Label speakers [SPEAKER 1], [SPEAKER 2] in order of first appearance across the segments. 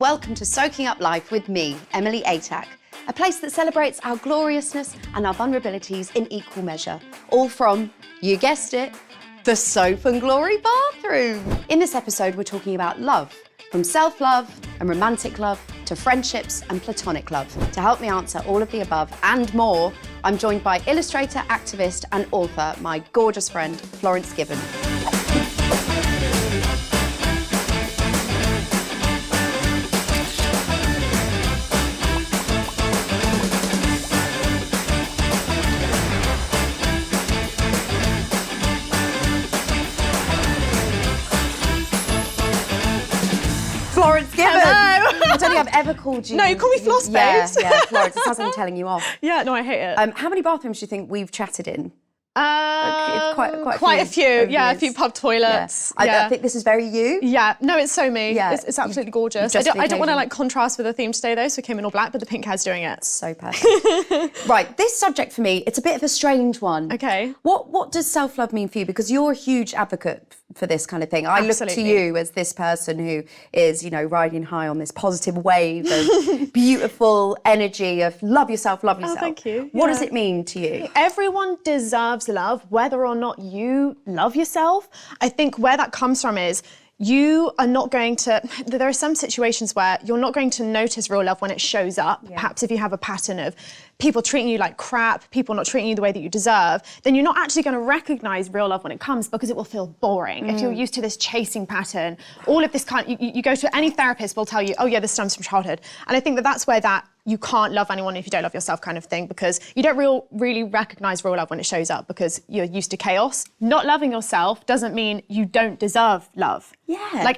[SPEAKER 1] Welcome to Soaking Up Life with me, Emily Atack, a place that celebrates our gloriousness and our vulnerabilities in equal measure, all from, you guessed it, the Soap and Glory bathroom. In this episode, we're talking about love, from self-love and romantic love to friendships and platonic love. To help me answer all of the above and more, I'm joined by illustrator, activist and author, my gorgeous friend, Florence Given. Florence Given.
[SPEAKER 2] Hello.
[SPEAKER 1] I don't think I've ever called you.
[SPEAKER 2] No, you call me Floss, babes.
[SPEAKER 1] Yeah, Florence. It sounds like I'm telling you off.
[SPEAKER 2] Yeah, no, I hate it.
[SPEAKER 1] How many bathrooms do you think we've chatted in?
[SPEAKER 2] It's
[SPEAKER 1] quite a few.
[SPEAKER 2] Yeah, a few pub toilets.
[SPEAKER 1] Yeah. I think this is very you.
[SPEAKER 2] Yeah, no, it's so me.
[SPEAKER 1] Yeah.
[SPEAKER 2] It's absolutely gorgeous. I don't want to like contrast with the theme today though, so I came in all black, but the pink hair's doing it.
[SPEAKER 1] So perfect. Right, this subject for me, it's a bit of a strange one.
[SPEAKER 2] Okay.
[SPEAKER 1] What does self-love mean for you? Because you're a huge advocate for this kind of thing. I look to you as this person who is, you know, riding high on this positive wave of beautiful energy of love yourself, love yourself.
[SPEAKER 2] Oh, thank you.
[SPEAKER 1] What does it mean to you?
[SPEAKER 2] Everyone deserves love, whether or not you love yourself. I think where that comes from is you are not going to, there are some situations where you're not going to notice real love when it shows up. Yeah. Perhaps if you have a pattern of people treating you like crap, people not treating you the way that you deserve, then you're not actually going to recognize real love when it comes because it will feel boring. If you're used to this chasing pattern, all of this you go to any therapist will tell you, oh yeah, this stems from childhood. And I think that that's where that you can't love anyone if you don't love yourself kind of thing, because you don't really recognize real love when it shows up because you're used to chaos. Not loving yourself doesn't mean you don't deserve love.
[SPEAKER 1] Yeah.
[SPEAKER 2] Like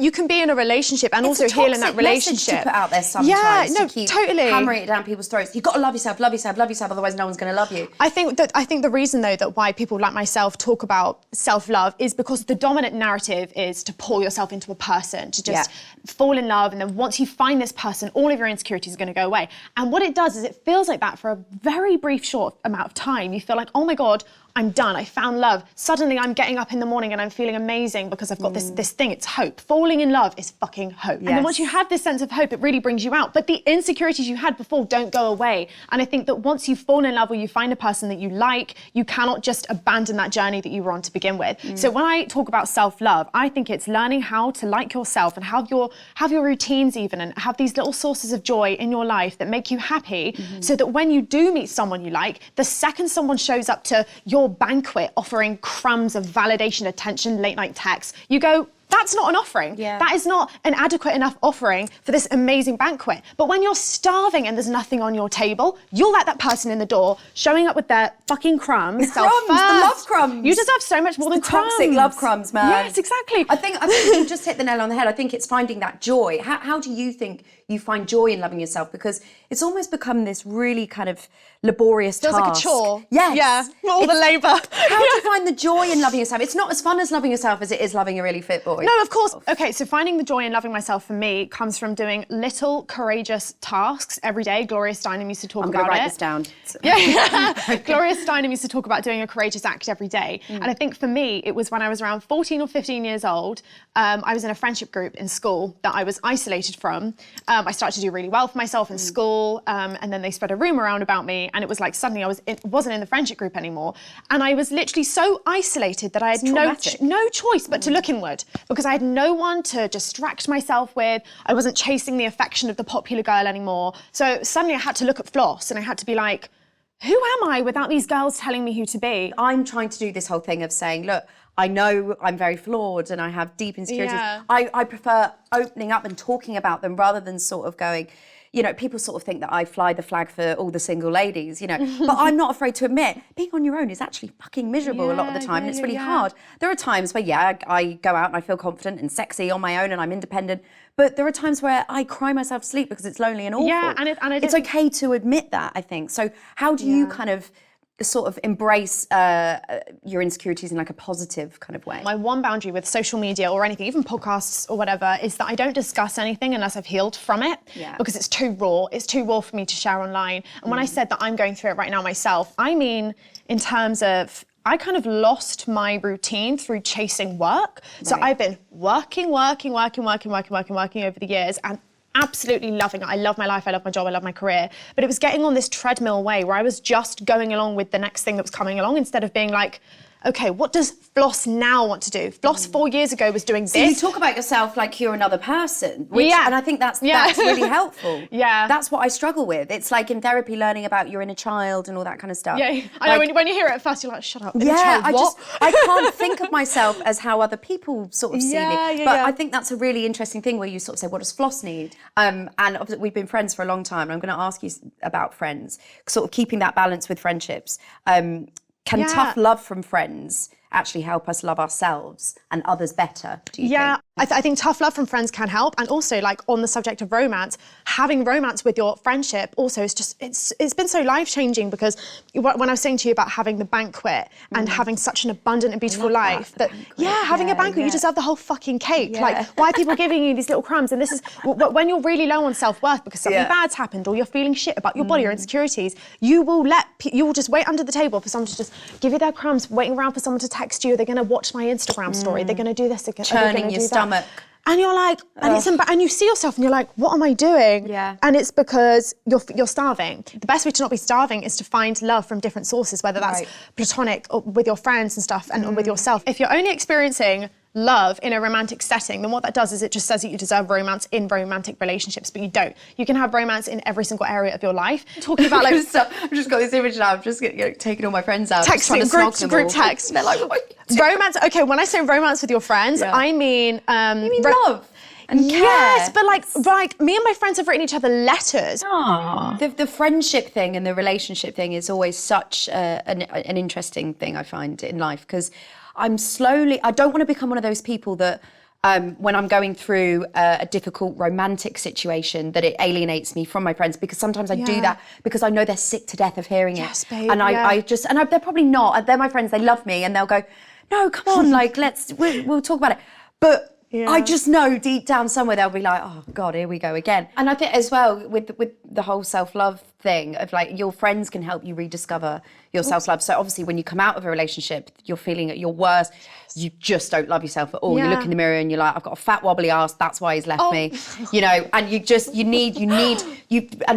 [SPEAKER 2] you can be in a relationship and
[SPEAKER 1] it's
[SPEAKER 2] also heal in that relationship.
[SPEAKER 1] Message to put out there sometimes.
[SPEAKER 2] Yeah, no,
[SPEAKER 1] to keep
[SPEAKER 2] totally
[SPEAKER 1] hammering it down people's throats. You've got to love yourself, otherwise no one's going to love you.
[SPEAKER 2] I think the reason though that why people like myself talk about self-love is because the dominant narrative is to pour yourself into a person, to just fall in love, and then once you find this person, all of your insecurities are going to go away. And what it does is it feels like that for a very brief, short amount of time. You feel like, oh my God, I'm done, I found love. Suddenly I'm getting up in the morning and I'm feeling amazing because I've got this thing, it's hope. Falling in love is fucking hope. Yes. And then once you have this sense of hope, it really brings you out. But the insecurities you had before don't go away. And I think that once you fall in love or you find a person that you like, you cannot just abandon that journey that you were on to begin with. So when I talk about self-love, I think it's learning how to like yourself and have your routines even, and have these little sources of joy in your life that make you happy, so that when you do meet someone you like, the second someone shows up to your banquet offering crumbs of validation, attention, late night texts, you go, that's not an offering. Yeah. That is not an adequate enough offering for this amazing banquet. But when you're starving and there's nothing on your table, you'll let that person in the door showing up with their fucking crumbs.
[SPEAKER 1] The love crumbs.
[SPEAKER 2] You deserve so much more than crumbs.
[SPEAKER 1] Toxic love crumbs, man.
[SPEAKER 2] Yes, exactly.
[SPEAKER 1] I think you just hit the nail on the head. I think it's finding that joy. How do you think you find joy in loving yourself? Because it's almost become this really kind of laborious task.
[SPEAKER 2] Feels like a chore.
[SPEAKER 1] Yes.
[SPEAKER 2] Yeah, all the labour.
[SPEAKER 1] How do you find the joy in loving yourself? It's not as fun as loving yourself as it is loving a really fit boy.
[SPEAKER 2] No, of course. Okay, so finding the joy in loving myself for me comes from doing little courageous tasks every day. Gloria Steinem used to talk about it.
[SPEAKER 1] I'm going to write this down.
[SPEAKER 2] Yeah. Gloria Steinem used to talk about doing a courageous act every day. And I think for me, it was when I was around 14 or 15 years old. I was in a friendship group in school that I was isolated from. I started to do really well for myself in school, and then they spread a rumour around about me, and it was like suddenly I wasn't in the friendship group anymore. And I was literally so isolated that I had no choice but to look inward, because I had no one to distract myself with. I wasn't chasing the affection of the popular girl anymore. So suddenly I had to look at Floss and I had to be like, who am I without these girls telling me who to be?
[SPEAKER 1] I'm trying to do this whole thing of saying, look, I know I'm very flawed and I have deep insecurities.
[SPEAKER 2] Yeah.
[SPEAKER 1] I prefer opening up and talking about them rather than sort of going, you know, people sort of think that I fly the flag for all the single ladies, you know, but I'm not afraid to admit being on your own is actually fucking miserable a lot of the time, and it's really hard. There are times where, I go out and I feel confident and sexy on my own and I'm independent, but there are times where I cry myself to sleep because it's lonely and awful.
[SPEAKER 2] Yeah, and
[SPEAKER 1] it's okay to admit that, I think. So how do you kind of sort of embrace your insecurities in like a positive kind of way?
[SPEAKER 2] My one boundary with social media or anything, even podcasts or whatever, is that I don't discuss anything unless I've healed from it, because it's too raw. It's too raw for me to share online. And when I said that I'm going through it right now myself, I mean in terms of I kind of lost my routine through chasing work. So I've been working over the years and absolutely loving it. I love my life, I love my job, I love my career. But it was getting on this treadmill way where I was just going along with the next thing that was coming along instead of being like, okay, what does Floss now want to do? Floss 4 years ago was doing this.
[SPEAKER 1] So you talk about yourself like you're another person, and I think that's really helpful.
[SPEAKER 2] Yeah.
[SPEAKER 1] That's what I struggle with. It's like in therapy learning about your inner child and all that kind of stuff.
[SPEAKER 2] Yeah, I know, when you hear it at first, you're like, shut up.
[SPEAKER 1] Yeah,
[SPEAKER 2] child,
[SPEAKER 1] I can't think of myself as how other people sort of see me. But I think that's a really interesting thing where you sort of say, what does Floss need? And obviously we've been friends for a long time, and I'm going to ask you about friends, sort of keeping that balance with friendships. Can tough love from friends actually help us love ourselves and others better, do you think?
[SPEAKER 2] I think tough love from friends can help. And also, like, on the subject of romance, having romance with your friendship also is just, it's been so life-changing, because when I was saying to you about having the banquet and having such an abundant and beautiful life, having a banquet, you deserve the whole fucking cake. Like, why are people giving you these little crumbs? And this is, when you're really low on self-worth because something bad's happened, or you're feeling shit about your body or insecurities, you will just wait under the table for someone to just give you their crumbs, waiting around for someone to text you, they're going to watch my Instagram story, they're going to do this, they're going to do that. And you're like, and you see yourself and you're like, what am I doing? And it's because you're starving. The best way to not be starving is to find love from different sources, whether that's platonic or with your friends and stuff, and with yourself. If you're only experiencing love in a romantic setting, then what that does is it just says that you deserve romance in romantic relationships, but you don't. You can have romance in every single area of your life. Talking about like,
[SPEAKER 1] I've just got this image now. I'm just taking all my friends out,
[SPEAKER 2] texting group text.
[SPEAKER 1] They're like,
[SPEAKER 2] romance. Okay, when I say romance with your friends, I mean,
[SPEAKER 1] you mean love and care.
[SPEAKER 2] Yes, but like me and my friends have written each other letters.
[SPEAKER 1] The friendship thing and the relationship thing is always such an interesting thing I find in life, because I don't want to become one of those people that when I'm going through a difficult romantic situation, that it alienates me from my friends, because sometimes I do that because I know they're sick to death of hearing it.
[SPEAKER 2] Babe,
[SPEAKER 1] and they're probably not. They're my friends, they love me, and they'll go, no, come on, like, we'll talk about it. But I just know deep down somewhere they'll be like, oh God, here we go again. And I think as well with the whole self-love thing of like, your friends can help you rediscover your self-love. So obviously when you come out of a relationship, you're feeling at your worst, you just don't love yourself at all. You look in the mirror and you're like, I've got a fat wobbly ass, that's why he's left me. You know, and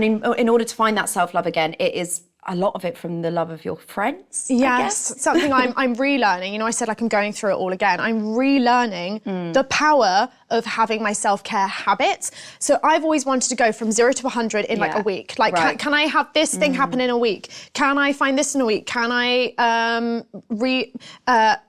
[SPEAKER 1] in order to find that self-love again, it is a lot of it from the love of your friends.
[SPEAKER 2] Yes, something I'm relearning. You know, I said like I'm going through it all again. I'm relearning the power of having my self-care habits. So I've always wanted to go from 0 to 100 in like a week. Like, can I have this thing happen in a week? Can I find this in a week? Can I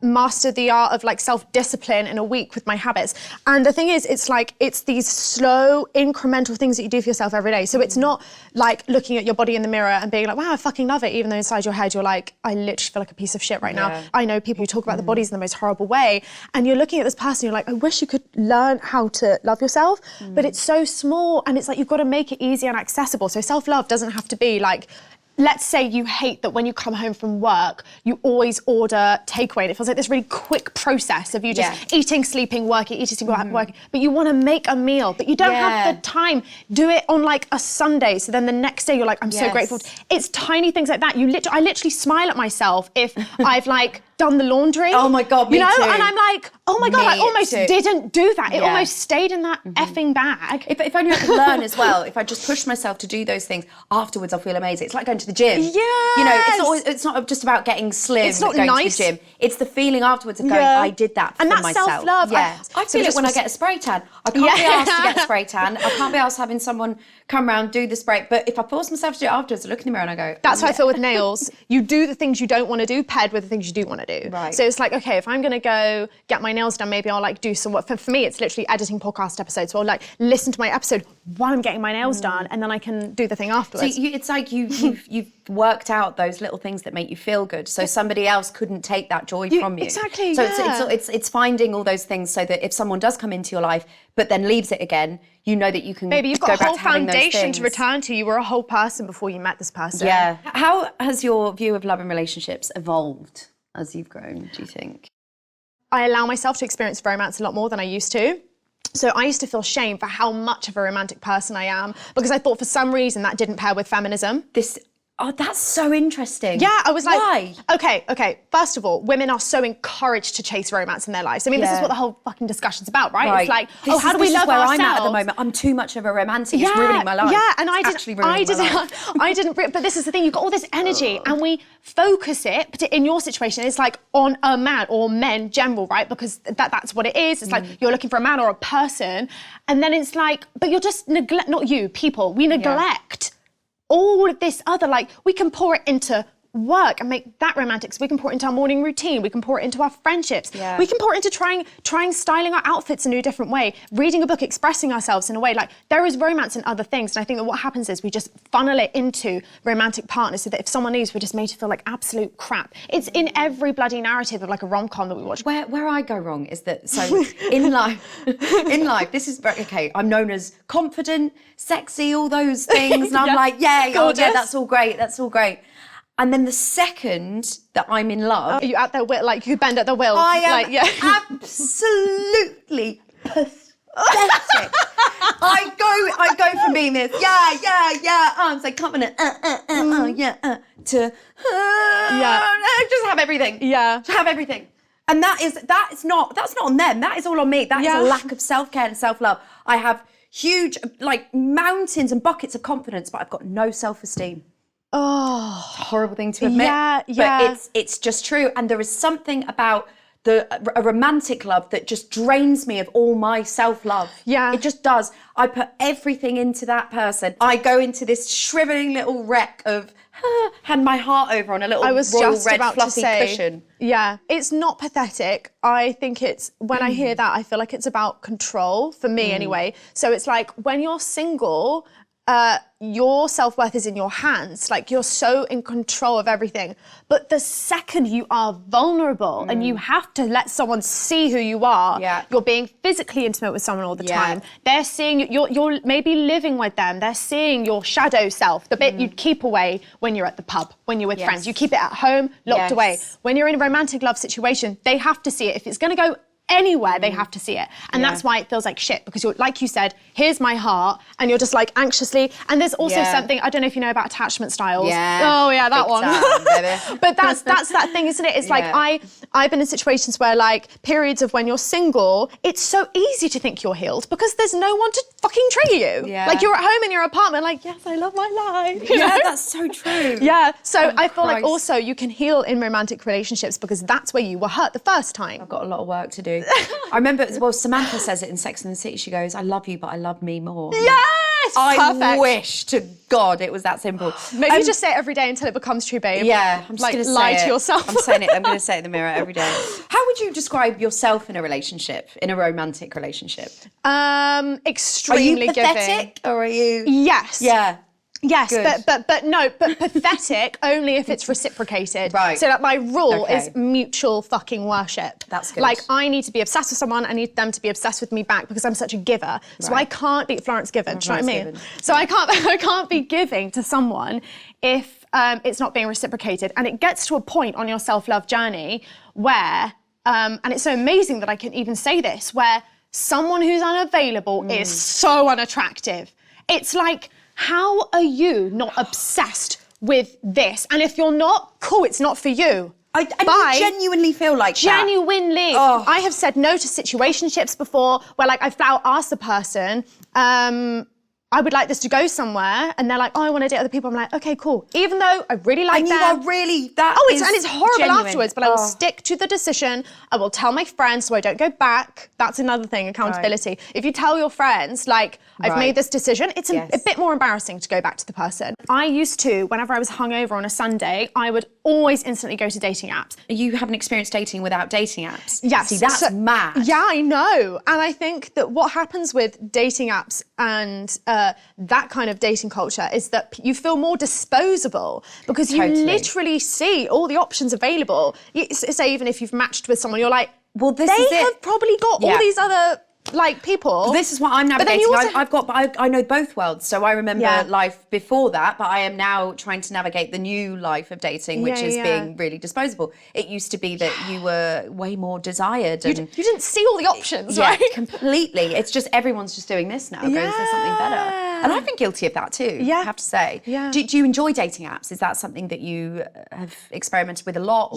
[SPEAKER 2] master the art of like self-discipline in a week with my habits? And the thing is, it's these slow, incremental things that you do for yourself every day. So it's not like looking at your body in the mirror and being like, wow, I fucking love it, even though inside your head you're like, I literally feel like a piece of shit right now. I know people who talk about the bodies in the most horrible way, and you're looking at this person, you're like, I wish you could learn how to love yourself, but it's so small, and it's like you've got to make it easy and accessible. So self-love doesn't have to be like, let's say you hate that when you come home from work, you always order takeaway. And it feels like this really quick process of you just eating, sleeping, working, working. But you want to make a meal, but you don't have the time. Do it on like a Sunday. So then the next day you're like, I'm so grateful. It's tiny things like that. I literally smile at myself if I've like done the laundry.
[SPEAKER 1] Oh my God, me too.
[SPEAKER 2] And I'm like, oh my God, I almost didn't do that. It almost stayed in that effing bag.
[SPEAKER 1] If only I could learn as well, if I just push myself to do those things, afterwards I'll feel amazing. It's like going to the gym.
[SPEAKER 2] Yes.
[SPEAKER 1] You know, it's not just about getting slim.
[SPEAKER 2] It's not
[SPEAKER 1] going
[SPEAKER 2] nice.
[SPEAKER 1] to the gym. It's the feeling afterwards of going, I did that for myself.
[SPEAKER 2] And that's self-love.
[SPEAKER 1] I feel it when I get a spray tan. I can't be asked to get a spray tan. I can't be asked having someone come around, do the spray. But if I force myself to do it afterwards, I look in the mirror and I go,
[SPEAKER 2] that's how I feel with nails. You do the things you don't want to do paired with the things you do want to do.
[SPEAKER 1] Right.
[SPEAKER 2] So it's like, okay, if I'm going to go get my nails done, maybe I'll like do some work. For me, it's literally editing podcast episodes. So I'll like listen to my episode while I'm getting my nails done, and then I can do the thing afterwards.
[SPEAKER 1] So it's like you've worked out those little things that make you feel good. So somebody else couldn't take that joy from you.
[SPEAKER 2] Exactly.
[SPEAKER 1] So it's finding all those things so that if someone does come into your life but then leaves it again, you know that you can
[SPEAKER 2] Baby, you've
[SPEAKER 1] go
[SPEAKER 2] got a
[SPEAKER 1] back
[SPEAKER 2] whole
[SPEAKER 1] to having those
[SPEAKER 2] foundation
[SPEAKER 1] things.
[SPEAKER 2] to return to. You were a whole person before you met this person.
[SPEAKER 1] Yeah. How has your view of love and relationships evolved as you've grown, do you think?
[SPEAKER 2] I allow myself to experience romance a lot more than I used to. So I used to feel shame for how much of a romantic person I am, because I thought for some reason that didn't pair with feminism.
[SPEAKER 1] Oh, that's so interesting.
[SPEAKER 2] Yeah, I was like,
[SPEAKER 1] why?
[SPEAKER 2] Okay. First of all, women are so encouraged to chase romance in their lives. I mean, this is what the whole fucking discussion's about, right? It's like, how do we love ourselves?
[SPEAKER 1] This is where I'm at the moment. I'm too much of a romantic. It's ruining my life.
[SPEAKER 2] Yeah, and I didn't. But this is the thing. You've got all this energy, and we focus it. But in your situation, it's like on a man or men general, right? Because that's what it is. It's like you're looking for a man or a person, and then it's like, but you're just not you, people. We neglect all of this other, like, we can pour it into work and make that romantic. So we can pour it into our morning routine. We can pour it into our friendships.
[SPEAKER 1] Yeah.
[SPEAKER 2] We can pour it into trying styling our outfits in a different way, reading a book, expressing ourselves in a way. Like, there is romance in other things. And I think that what happens is we just funnel it into romantic partners so that if someone leaves, we're just made to feel like absolute crap. It's in every bloody narrative of like a rom-com that we watch.
[SPEAKER 1] Where I go wrong is that, so in life, this is very, okay, I'm known as confident, sexy, all those things. And I'm like, that's all great. And then the second that I'm in love,
[SPEAKER 2] Are you at their will? Like, you bend at the will?
[SPEAKER 1] I am
[SPEAKER 2] like,
[SPEAKER 1] absolutely pathetic. I go from being this, I'm so confident, to just have everything.
[SPEAKER 2] Yeah.
[SPEAKER 1] To have everything. And that's not on them. That is all on me. That is a lack of self-care and self-love. I have huge, like, mountains and buckets of confidence, but I've got no self-esteem.
[SPEAKER 2] Oh,
[SPEAKER 1] it's a horrible thing to admit. But it's just true. And there is something about a romantic love that just drains me of all my self-love. Yeah. It just does. I put everything into that person. I go into this shriveling little wreck of hand my heart over on a little royal red fluffy cushion.
[SPEAKER 2] Yeah, it's not pathetic. I think it's, when I hear that, I feel like it's about control, for me anyway. So it's like, when you're single, your self-worth is in your hands. Like, you're so in control of everything. But the second you are vulnerable and you have to let someone see who you are, you're being physically intimate with someone all the time. They're seeing, you're maybe living with them. They're seeing your shadow self, the bit you'd keep away when you're at the pub, when you're with friends. You keep it at home, locked away. When you're in a romantic love situation, they have to see it. If it's going to go anywhere, they have to see it. And that's why it feels like shit, because you're, like you said, here's my heart, and you're just like anxiously, and there's also something, I don't know if you know about attachment styles. Oh yeah, that one. Time, but that's that thing, isn't it? It's like, I've been in situations where, like, periods of when you're single, it's so easy to think you're healed because there's no one to fucking trigger you. Like, you're at home in your apartment, like, yes, I love my life. You know?
[SPEAKER 1] That's so true.
[SPEAKER 2] So I feel like also you can heal in romantic relationships because that's where you were hurt the first time.
[SPEAKER 1] I've got a lot of work to do. I remember, Samantha says it in Sex and the City. She goes, I love you, but I love me more.
[SPEAKER 2] Yes!
[SPEAKER 1] I wish to God it was that simple.
[SPEAKER 2] Maybe just say it every day until it becomes true, babe.
[SPEAKER 1] Yeah, I'm just
[SPEAKER 2] like,
[SPEAKER 1] going to
[SPEAKER 2] lie to yourself.
[SPEAKER 1] I'm saying it. I'm going to say it in the mirror every day. How would you describe yourself in a relationship, in a romantic relationship?
[SPEAKER 2] Extremely giving.
[SPEAKER 1] Are you pathetic or are you?
[SPEAKER 2] Yes.
[SPEAKER 1] Yeah.
[SPEAKER 2] Yes, but pathetic only if it's reciprocated.
[SPEAKER 1] Right.
[SPEAKER 2] So that my rule is mutual fucking worship.
[SPEAKER 1] That's good.
[SPEAKER 2] Like, I need to be obsessed with someone, I need them to be obsessed with me back because I'm such a giver. So I can't be Florence Given, do you know what I mean? So I can't be giving to someone if it's not being reciprocated. And it gets to a point on your self-love journey where, and it's so amazing that I can even say this, where someone who's unavailable is so unattractive. It's like, how are you not obsessed with this? And if you're not, cool, it's not for you.
[SPEAKER 1] I genuinely feel like that.
[SPEAKER 2] Genuinely. Oh. I have said no to situationships before where, like, I've asked the person, I would like this to go somewhere, and they're like, oh, I want to date other people. I'm like, okay, cool. Even though I really like them.
[SPEAKER 1] And you are really,
[SPEAKER 2] it's horrible
[SPEAKER 1] genuine.
[SPEAKER 2] Afterwards, but I will stick to the decision. I will tell my friends so I don't go back. That's another thing, accountability. If you tell your friends, like, I've made this decision, it's a bit more embarrassing to go back to the person. I used to, whenever I was hungover on a Sunday, I would always instantly go to dating apps.
[SPEAKER 1] You haven't experienced dating without dating apps?
[SPEAKER 2] Yes.
[SPEAKER 1] See, that's mad.
[SPEAKER 2] Yeah, I know. And I think that what happens with dating apps and that kind of dating culture is that you feel more disposable because you literally see all the options available. Say even if you've matched with someone, you're like, well, they have probably got all these other, like, people.
[SPEAKER 1] This is what I'm navigating. I know both worlds. So I remember life before that, but I am now trying to navigate the new life of dating, which is being really disposable. It used to be that you were way more desired.
[SPEAKER 2] You didn't see all the options, right?
[SPEAKER 1] Completely. It's just everyone's just doing this now. Going for something better. And I've been guilty of that too, I have to say.
[SPEAKER 2] Yeah.
[SPEAKER 1] Do you enjoy dating apps? Is that something that you have experimented with a lot?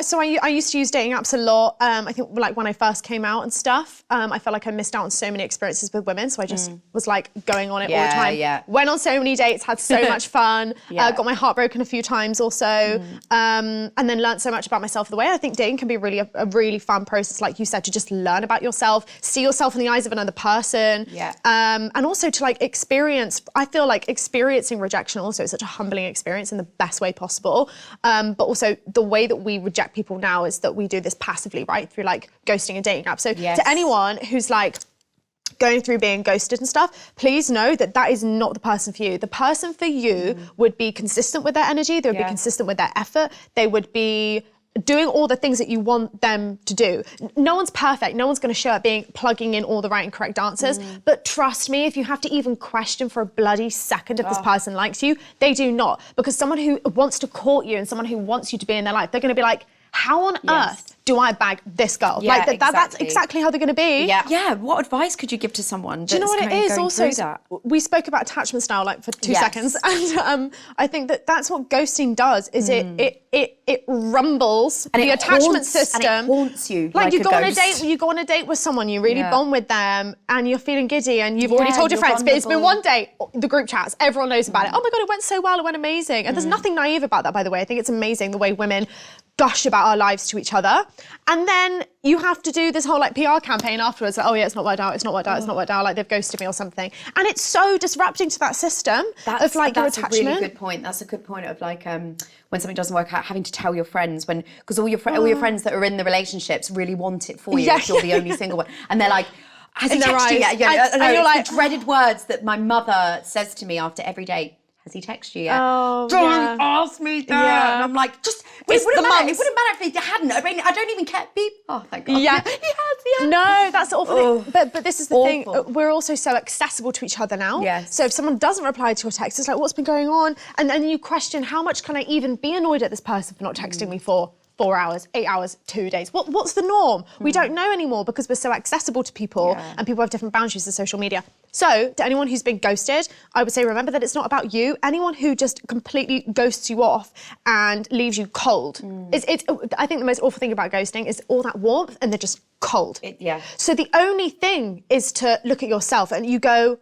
[SPEAKER 2] So I used to use dating apps a lot. I think like when I first came out and stuff, I felt like I missed out on so many experiences with women. So I just was like going on it all the time.
[SPEAKER 1] Yeah.
[SPEAKER 2] Went on so many dates, had so much fun, got my heart broken a few times also, and then learned so much about myself the way. I think dating can be really a really fun process, like you said, to just learn about yourself, see yourself in the eyes of another person, and also to like experience. I feel like experiencing rejection also is such a humbling experience in the best way possible. But also the way that we reject people now is that we do this passively, right, through like ghosting and dating apps. So to anyone who's like going through being ghosted and stuff, please know that that is not the person for you. The person for you would be consistent with their energy, they would be consistent with their effort, they would be doing all the things that you want them to do. No one's perfect. No one's going to show up being plugging in all the right and correct answers. But trust me, if you have to even question for a bloody second if this person likes you, they do not. Because someone who wants to court you and someone who wants you to be in their life, they're going to be like, how on earth do I bag this girl?
[SPEAKER 1] Yeah,
[SPEAKER 2] like that's exactly how they're going to be.
[SPEAKER 1] Yeah. What advice could you give to someone?
[SPEAKER 2] Do you know what it is? Also, we spoke about attachment style like for 2 seconds, and I think that that's what ghosting does. Is it rumbles and the attachment system
[SPEAKER 1] and it haunts you.
[SPEAKER 2] Like you go on a date. You go on a date with someone, you really bond with them, and you're feeling giddy, and you've already told your friends. But it's been one date. The group chats, everyone knows about it. Oh my god, it went so well. It went amazing. And there's nothing naive about that, by the way. I think it's amazing the way women gush about our lives to each other, and then you have to do this whole like PR campaign afterwards, like, oh yeah, it's not worked out, it's not worked out, it's not worked out, like they've ghosted me or something. And it's so disrupting to that system of like your attachment.
[SPEAKER 1] That's a really good point. That's a good point of like when something doesn't work out, having to tell your friends because all your friends that are in the relationships really want it for you if you're the only single one, and they're like, has he texted you yet? And you're like, the dreaded words that my mother says to me after every date. Has he texted you yet?
[SPEAKER 2] Oh,
[SPEAKER 1] don't ask me that. Yeah. And I'm like, it wouldn't matter if he hadn't. I mean, I don't even care. Beep. Oh, thank God.
[SPEAKER 2] Yeah.
[SPEAKER 1] He has.
[SPEAKER 2] No, that's the awful thing. But this is the thing. We're also so accessible to each other now.
[SPEAKER 1] Yes.
[SPEAKER 2] So if someone doesn't reply to a text, it's like, what's been going on? And then you question, how much can I even be annoyed at this person for not texting me for 4 hours, 8 hours, 2 days? What's the norm? We don't know anymore because we're so accessible to people and people have different boundaries in social media. So to anyone who's been ghosted, I would say remember that it's not about you. Anyone who just completely ghosts you off and leaves you cold. I think the most awful thing about ghosting is all that warmth and they're just cold. So the only thing is to look at yourself and you go,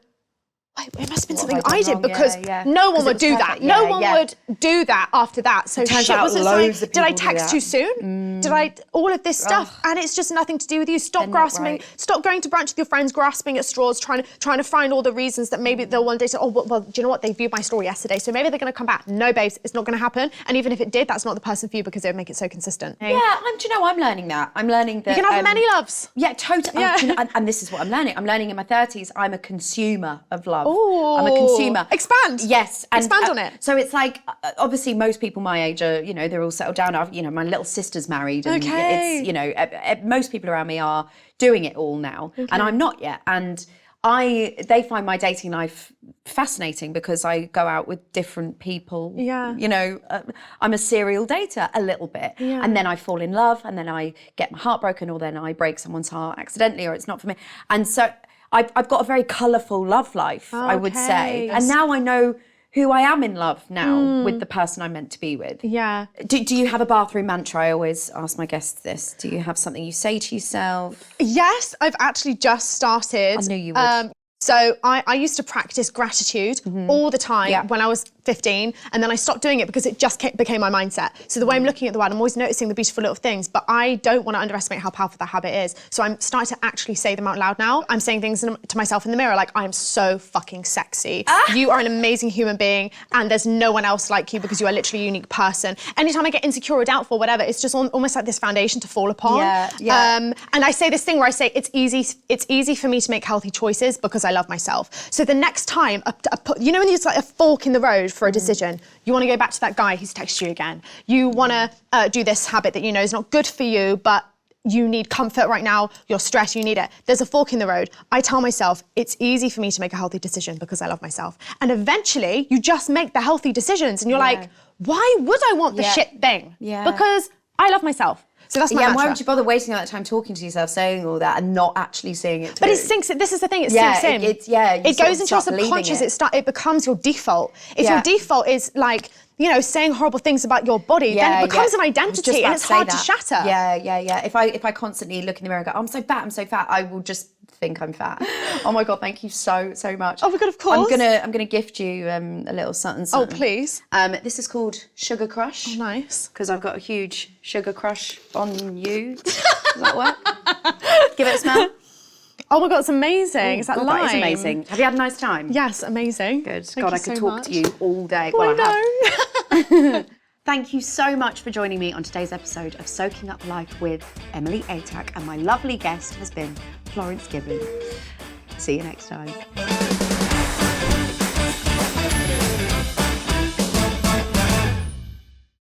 [SPEAKER 2] wait, it must have been something I did because no one would do that. No one would do that after that. So
[SPEAKER 1] turns out loads of people
[SPEAKER 2] did I text too soon? Did I all of this stuff? And it's just nothing to do with you. Stop grasping. Stop going to brunch with your friends, grasping at straws, trying to find all the reasons that maybe they'll one day say, oh well, do you know what? They viewed my story yesterday, so maybe they're going to come back. No, babes, it's not going to happen. And even if it did, that's not the person for you because they would make it so consistent.
[SPEAKER 1] Yeah, do you know? I'm learning that. I'm learning that
[SPEAKER 2] you can have many loves.
[SPEAKER 1] Yeah, totally.
[SPEAKER 2] Yeah.
[SPEAKER 1] And this is what I'm learning. I'm learning in my 30s. I'm a consumer of love.
[SPEAKER 2] Ooh.
[SPEAKER 1] I'm a consumer.
[SPEAKER 2] Expand.
[SPEAKER 1] Yes.
[SPEAKER 2] Expand on it.
[SPEAKER 1] So it's like, obviously most people my age are, they're all settled down. My little sister's married and it's, most people around me are doing it all now and I'm not yet. And they find my dating life fascinating because I go out with different people.
[SPEAKER 2] Yeah.
[SPEAKER 1] I'm a serial dater a little bit. Yeah. And then I fall in love and then I get my heart broken or then I break someone's heart accidentally or it's not for me. And so I've got a very colourful love life, I would say. And now I know who I am in love now with the person I'm meant to be with.
[SPEAKER 2] Yeah.
[SPEAKER 1] Do you have a bathroom mantra? I always ask my guests this. Do you have something you say to yourself?
[SPEAKER 2] Yes, I've actually just started.
[SPEAKER 1] I knew you would.
[SPEAKER 2] So I used to practice gratitude all the time when I was 15, and then I stopped doing it because it just became my mindset. So the way I'm looking at the world, I'm always noticing the beautiful little things, but I don't want to underestimate how powerful that habit is. So I'm starting to actually say them out loud now. I'm saying things to myself in the mirror like, I am so fucking sexy. You are an amazing human being, and there's no one else like you because you are literally a unique person. Anytime I get insecure or doubtful, whatever, it's just almost like this foundation to fall upon. And I say this thing where I say, it's easy for me to make healthy choices because I love myself. So the next time, when there's like a fork in the road for a decision, you want to go back to that guy who's texted you again. You want to do this habit that you know is not good for you, but you need comfort right now, you're stressed, you need it. There's a fork in the road. I tell myself, it's easy for me to make a healthy decision because I love myself. And eventually, you just make the healthy decisions and you're like, why would I want the shit thing? Because I love myself. So that's my
[SPEAKER 1] Yeah,
[SPEAKER 2] mantra.
[SPEAKER 1] why would you bother wasting all that time talking to yourself, saying all that, and not actually seeing it through?
[SPEAKER 2] But it sinks. This is the thing. It
[SPEAKER 1] Yeah,
[SPEAKER 2] sinks in.
[SPEAKER 1] you
[SPEAKER 2] It
[SPEAKER 1] sort
[SPEAKER 2] goes
[SPEAKER 1] of
[SPEAKER 2] into your
[SPEAKER 1] start believing
[SPEAKER 2] subconscious.
[SPEAKER 1] it.
[SPEAKER 2] It becomes your default. If
[SPEAKER 1] Yeah.
[SPEAKER 2] your default is like, you know, saying horrible things about your body, then it becomes an
[SPEAKER 1] I was just
[SPEAKER 2] identity,
[SPEAKER 1] about
[SPEAKER 2] and it's
[SPEAKER 1] say
[SPEAKER 2] hard to
[SPEAKER 1] that.
[SPEAKER 2] shatter.
[SPEAKER 1] Yeah. If I constantly look in the mirror and go, oh, I'm so fat, I will just think I'm fat. Oh my God, thank you so much.
[SPEAKER 2] Oh my God, of course.
[SPEAKER 1] I'm gonna gift you a little something.
[SPEAKER 2] Oh, please.
[SPEAKER 1] This is called Sugar Crush.
[SPEAKER 2] Oh, nice.
[SPEAKER 1] Because I've got a huge sugar crush on you. Does that work? Give it a smell.
[SPEAKER 2] Oh my God, it's amazing. Is that
[SPEAKER 1] God,
[SPEAKER 2] lime?
[SPEAKER 1] that is amazing. Have you had a nice time?
[SPEAKER 2] Yes, amazing.
[SPEAKER 1] Good.
[SPEAKER 2] Thank
[SPEAKER 1] God,
[SPEAKER 2] you
[SPEAKER 1] I could
[SPEAKER 2] so
[SPEAKER 1] talk
[SPEAKER 2] much.
[SPEAKER 1] to you all day.
[SPEAKER 2] Oh, I know.
[SPEAKER 1] Thank you so much for joining me on today's episode of Soaking Up Life with Emily Atack, and my lovely guest has been Florence Given. See you next time.